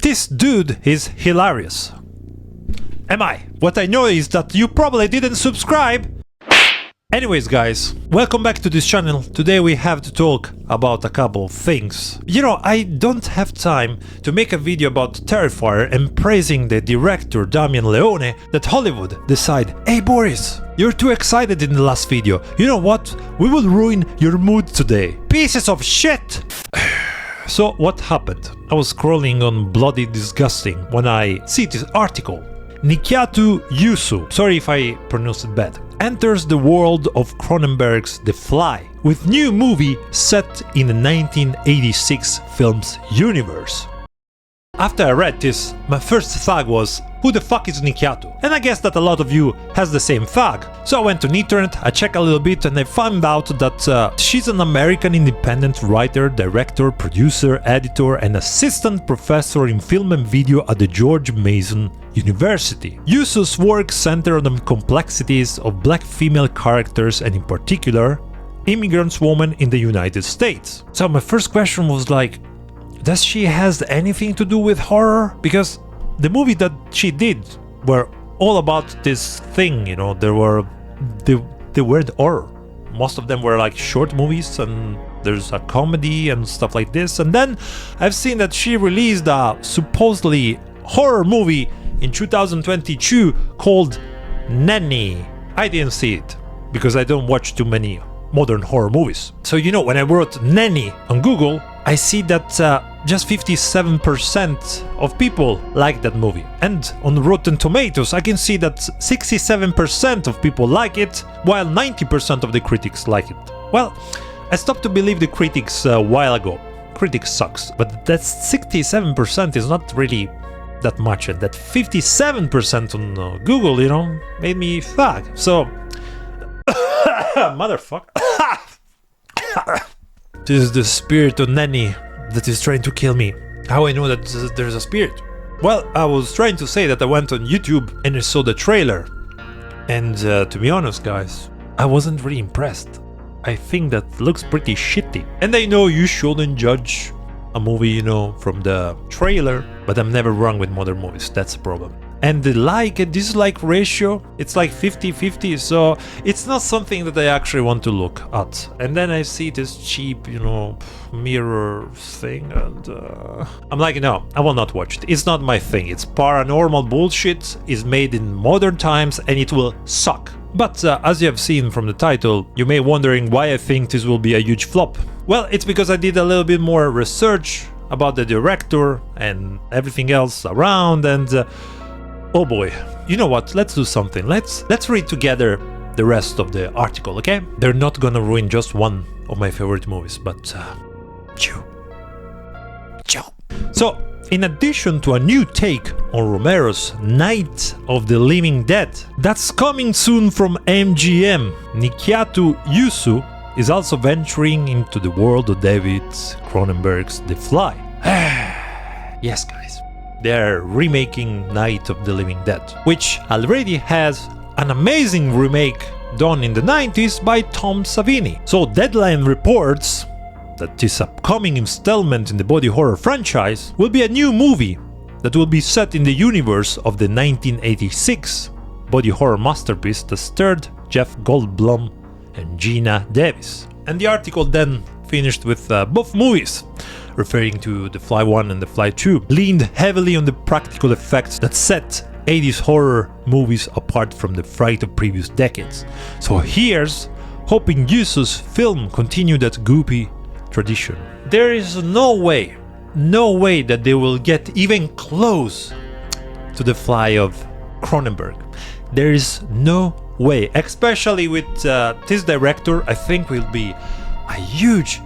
This dude is hilarious. Am I? What I know is that you probably didn't subscribe. Anyways guys, welcome back to this channel. Today we have to talk about a couple of things. You know, I don't have time to make a video about Terrifier and praising the director Damien Leone that Hollywood decide, hey Boris, you're too excited in the last video. You know what? We will ruin your mood today. Pieces of shit! So what happened? I was scrolling on Bloody Disgusting when I see this article. Nikiatu Jusu, sorry if I pronounced it bad, enters the world of Cronenberg's The Fly with new movie set in the 1986 film's universe. After I read this, my first thought was, who the fuck is Nikiatu? And I guess that a lot of you has the same thought. So I went to the internet, I checked a little bit and I found out that she's an American independent writer, director, producer, editor and assistant professor in film and video at the George Mason University. Jusu's work centered on the complexities of black female characters and in particular, immigrant women in the United States. So my first question was like, does she has anything to do with horror? Because the movie that she did were all about this thing, you know, they weren't horror. Most of them were like short movies and there's a comedy and stuff like this. And then I've seen that she released a supposedly horror movie in 2022 called Nanny. I didn't see it because I don't watch too many modern horror movies. So you know, when I wrote Nanny on Google, I see that just 57% of people like that movie. And on Rotten Tomatoes, I can see that 67% of people like it, while 90% of the critics like it. Well, I stopped to believe the critics a while ago. Critics sucks, but that 67% is not really that much, and that 57% on Google, you know, made me fuck. So, motherfucker. This is the spirit of Nanny that is trying to kill me. How I know that there's a spirit? Well, I was trying to say that I went on YouTube and I saw the trailer. And to be honest, guys, I wasn't really impressed. I think that looks pretty shitty. And I know you shouldn't judge a movie, you know, from the trailer, but I'm never wrong with modern movies, that's the problem. And the like and dislike ratio, it's like 50-50, so it's not something that I actually want to look at. And then I see this cheap, you know, mirror thing and I'm like, no, I will not watch it. It's not my thing. It's paranormal bullshit, it's made in modern times and it will suck. But as you have seen from the title, you may be wondering why I think this will be a huge flop. Well, it's because I did a little bit more research about the director and everything else around and oh boy, you know what, let's do something. Let's read together the rest of the article, okay? They're not gonna ruin just one of my favorite movies, but chew. So, in addition to a new take on Romero's Night of the Living Dead, that's coming soon from MGM, Nikiatu Jusu is also venturing into the world of David Cronenberg's The Fly. Yes, guys. They're remaking Night of the Living Dead, which already has an amazing remake done in the 90s by Tom Savini. So Deadline reports that this upcoming installment in the body horror franchise will be a new movie that will be set in the universe of the 1986 body horror masterpiece that starred Jeff Goldblum and Gina Davis. And the article then finished with both movies, referring to The Fly 1 and The Fly 2, leaned heavily on the practical effects that set 80s horror movies apart from the fright of previous decades. So here's hoping Jusu's film continue that goopy tradition. There is no way that they will get even close to The Fly of Cronenberg. There is no way, especially with this director. I think will be a huge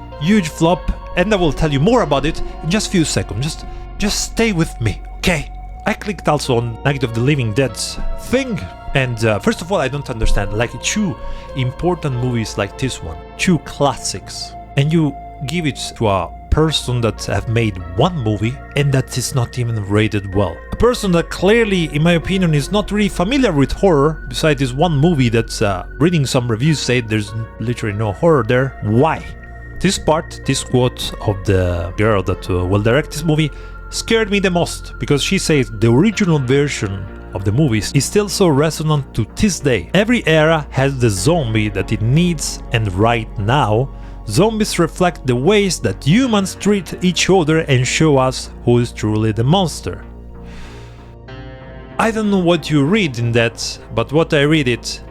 flop, and I will tell you more about it in just a few seconds. Just stay with me, okay? I clicked also on Night of the Living Dead's thing, and first of all, I don't understand, like two important movies like this one, two classics, and you give it to a person that have made one movie and that is not even rated well. A person that clearly, in my opinion, is not really familiar with horror, besides this one movie that's reading some reviews say there's literally no horror there. Why? This quote of the girl that will direct this movie scared me the most, because she says the original version of the movies is still so resonant to this day. Every era has the zombie that it needs, and right now, zombies reflect the ways that humans treat each other and show us who is truly the monster. I don't know what you read in that, but what I read it,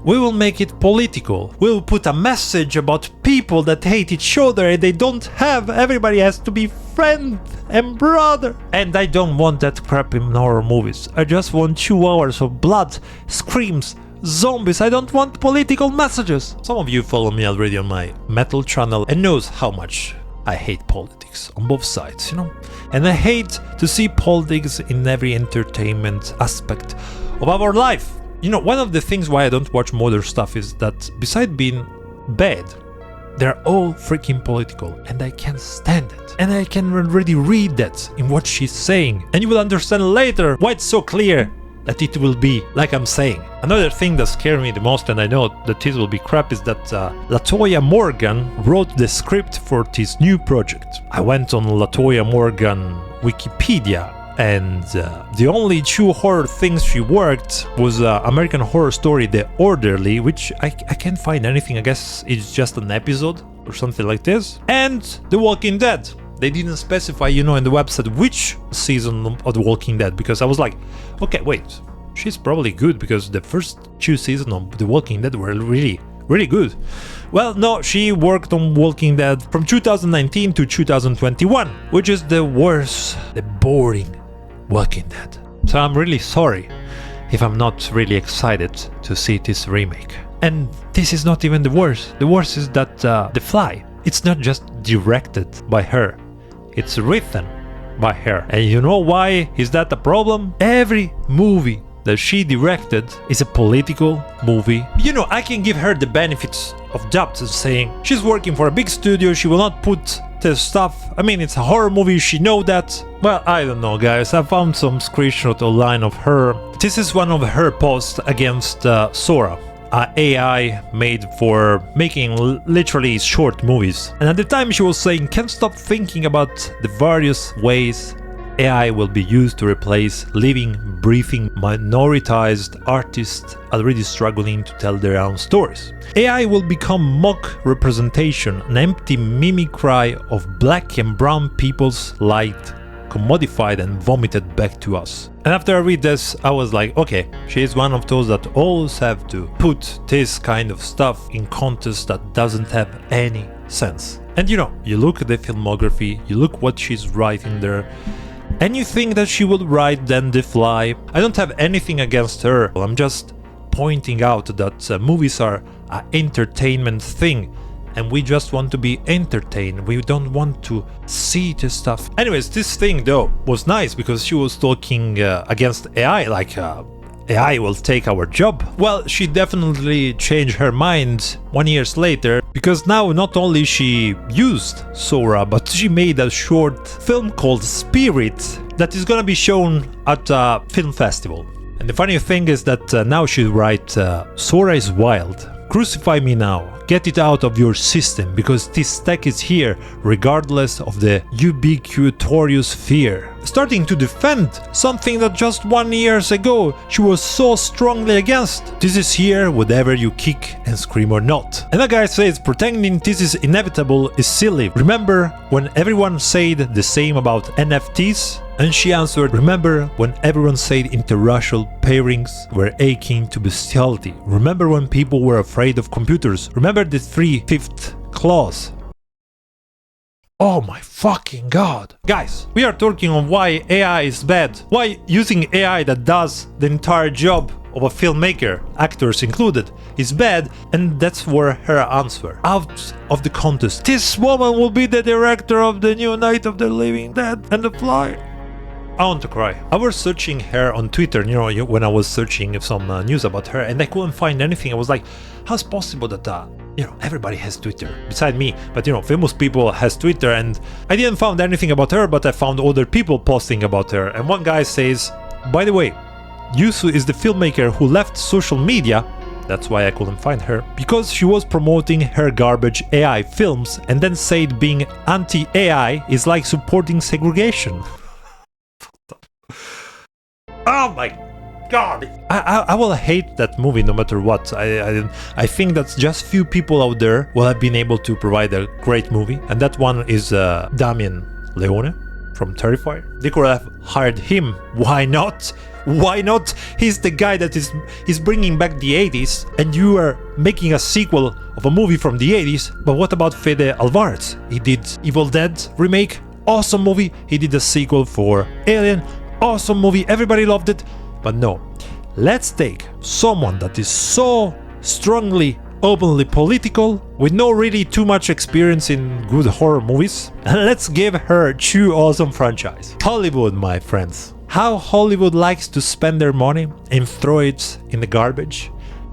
we will make it political. We will put a message about people that hate each other and they don't have. Everybody has to be friend and brother. And I don't want that crap in horror movies. I just want 2 hours of blood, screams, zombies. I don't want political messages. Some of you follow me already on my metal channel and knows how much I hate politics on both sides, you know? And I hate to see politics in every entertainment aspect of our life. You know, one of the things why I don't watch modern stuff is that besides being bad, they're all freaking political and I can't stand it. And I can already read that in what she's saying. And you will understand later why it's so clear that it will be like I'm saying. Another thing that scared me the most, and I know that this will be crap, is that Latoya Morgan wrote the script for this new project. I went on Latoya Morgan Wikipedia, and the only 2 horror things she worked was American Horror Story The Orderly, which I can't find anything. I guess it's just an episode or something like this, and The Walking Dead. They didn't specify, you know, in the website which season of The Walking Dead, because I was like, okay, wait, she's probably good because the first 2 seasons of The Walking Dead were really good. Well, no, she worked on Walking Dead from 2019 to 2021, which is the worst, the boring Walking Dead. So I'm really sorry if I'm not really excited to see this remake. And this is not even the worst. The worst is that The Fly, it's not just directed by her, it's written by her. And you know why is that a problem? Every movie that she directed is a political movie. You know, I can give her the benefits of doubt, saying she's working for a big studio, she will not put the stuff. I mean, it's a horror movie, she know that. Well, I don't know, guys. I found some screenshot online of her. This is one of her posts against Sora, a AI made for making literally short movies. And at the time she was saying, can't stop thinking about the various ways AI will be used to replace living, breathing, minoritized artists already struggling to tell their own stories. AI will become mock representation, an empty mimicry of black and brown people's light, commodified and vomited back to us. And after I read this, I was like, okay, she is one of those that always have to put this kind of stuff in context that doesn't have any sense. And you know, you look at the filmography, you look what she's writing there, and you think that she would write then The Fly. I don't have anything against her, I'm just pointing out that movies are an entertainment thing, and we just want to be entertained, we don't want to see this stuff. Anyways, this thing though was nice because she was talking against AI, like AI will take our job. Well, she definitely changed her mind 1 year later, because now not only she used Sora, but she made a short film called Spirit that is gonna be shown at a film festival. And the funny thing is that now she writes, Sora is wild, crucify me now, get it out of your system, because this tech is here regardless of the ubiquitous fear. Starting to defend something that just 1 year ago she was so strongly against. This is here whatever you kick and scream or not. And that guy says pretending this is inevitable is silly. Remember when everyone said the same about NFTs? And she answered, remember when everyone said interracial pairings were akin to bestiality? Remember when people were afraid of computers? Remember the 3/5 clause? Oh my fucking god. Guys, we are talking on why AI is bad. Why using AI that does the entire job of a filmmaker, actors included, is bad, and that's where her answer. Out of the contest. This woman will be the director of the new Night of the Living Dead and The Fly. I want to cry. I was searching her on Twitter, you know, when I was searching some news about her, and I couldn't find anything. I was like, how's possible that, you know, everybody has Twitter, beside me, but you know, famous people has Twitter, and I didn't find anything about her, but I found other people posting about her, and one guy says, by the way, Jusu is the filmmaker who left social media, that's why I couldn't find her, because she was promoting her garbage AI films, and then said being anti-AI is like supporting segregation. Oh my god! I will hate that movie no matter what. I think that just few people out there will have been able to provide a great movie, and that one is Damien Leone from Terrifier. They could have hired him. Why not? Why not? He's the guy that is bringing back the 80s, and you are making a sequel of a movie from the 80s. But what about Fede Alvarez? He did Evil Dead remake, awesome movie. He did a sequel for Alien, awesome movie. Everybody loved it. But no, let's take someone that is so strongly, openly political, with no really too much experience in good horror movies, and let's give her two awesome franchise. Hollywood, my friends. How Hollywood likes to spend their money and throw it in the garbage?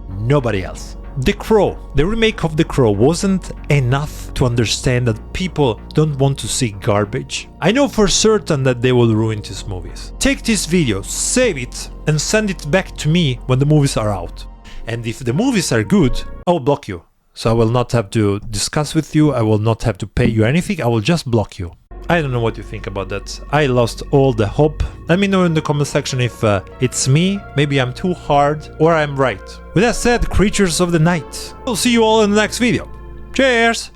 Nobody else. The Crow. The remake of The Crow wasn't enough to understand that people don't want to see garbage. I know for certain that they will ruin these movies. Take this video, save it, and send it back to me when the movies are out. And if the movies are good, I'll block you. So I will not have to discuss with you, I will not have to pay you anything, I will just block you. I don't know what you think about that. I lost all the hope. Let me know in the comment section if it's me, maybe I'm too hard, or I'm right. With that said, creatures of the night. I'll see you all in the next video. Cheers!